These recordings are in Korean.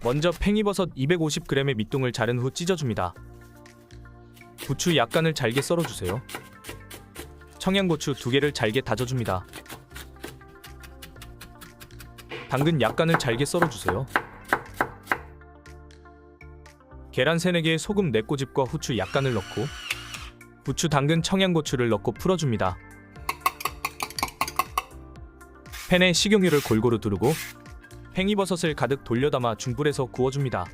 먼저 팽이버섯 250g의 밑둥을 자른 후 찢어줍니다. 부추 약간을 잘게 썰어주세요. 청양고추 2개를 잘게 다져줍니다. 당근 약간을 잘게 썰어주세요. 계란 3-4개에 소금 4꼬집과 후추 약간을 넣고 부추, 당근, 청양고추를 넣고 풀어줍니다. 팬에 식용유를 골고루 두르고 팽이버섯을 가득 돌려담아 중불에서 구워줍니다.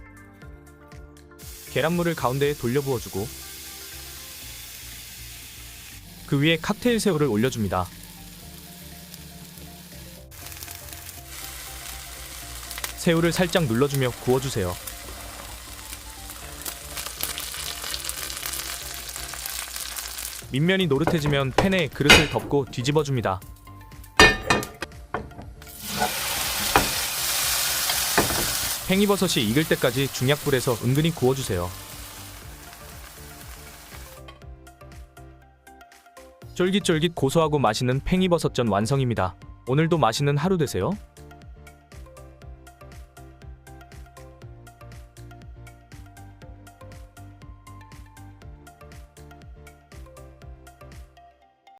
계란물을 가운데에 돌려 부어주고 그 위에 칵테일 새우를 올려줍니다. 새우를 살짝 눌러주며 구워주세요. 밑면이 노릇해지면 팬에 그릇을 덮고 뒤집어줍니다. 팽이버섯이 익을 때까지 중약불에서 은근히 구워주세요. 쫄깃쫄깃 고소하고 맛있는 팽이버섯전 완성입니다. 오늘도 맛있는 하루 되세요.